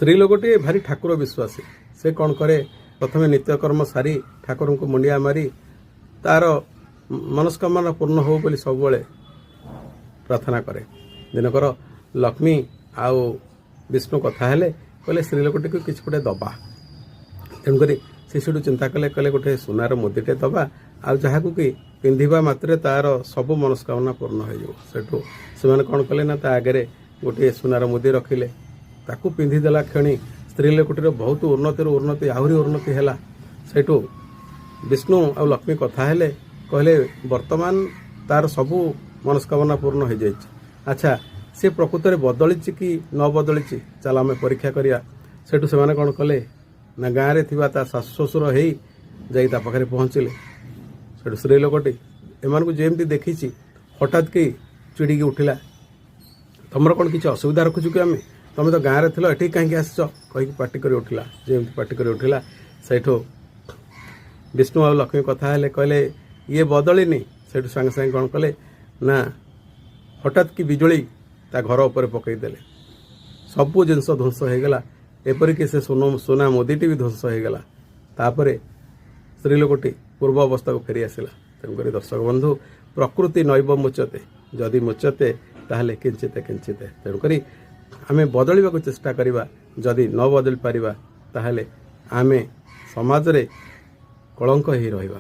स्त्री लोकटी भारी ठाकुर विश्वासी से कौन करे प्रथम नित्यकर्म सारी ठाकुर को मुंडिया मारी तार मनस्कामना पूर्ण हो बोली सब प्रार्थना करे। दिनकर लक्ष्मी आउ विष्णु कथा हेले कहले स्त्री लोकटी को किसी गोटे दबा तेणुक शिशुटू चिंता कले कहले गोटे सुनार मुदीटे दबा आ जहाँ कि पिंधा मात्रे तार सब मनस्कामना पूर्ण हो से कौन कले ना आगे गोटे सुनार मुदी रखिले ताकू पिंधिदेला क्षणी स्त्री लोकटीर बहुत उन्नति आहरी उन्नति है। सेठू विष्णु आ लक्ष्मी कथा हेले कहले वर्तमान तार सबू मनस्कामना पूर्ण हो जाए। अच्छा सी प्रकृत में बदली कि न बदली चल आम परीक्षा करिया। सेठू से कौन कले ना गाँव में थिबा ता सासु ससुर हो जाई ता पाखरे पहुँचले। सेठू स्त्री लोकटी एमान को जेमती देखी हठात कि चिड़िकी उठिला तुमर कौन किसी असुविधा रखुचु कि आम तुम तो गाँव में थी कहीं आस कहीं पार्टी कर उठिला जेमती पार्टी कर उठिला। सेठू विष्णु आ लक्ष्मी कथा हेले कहले ये बदलिनी। सेठू सांगे सांगे कौन कले ना हठात कि बिजुली ता घर उपर पकईदे सबू जिनस ध्वंस हो गला एपरिक से सोना मुदीटी भी ध्वंस हो गला। तापर स्त्री लोकटी पूर्व अवस्था को फेरी आसला। तेणुक दर्शक बंधु प्रकृति नैव मुचते जदि मुचते ताहले किंचिते किंचिते। तेणुक आमे बदलिबा को चेष्टा करिबा जदि न बदल पारिबा ताहले आमे समाज रे कलंक ही रहिबा।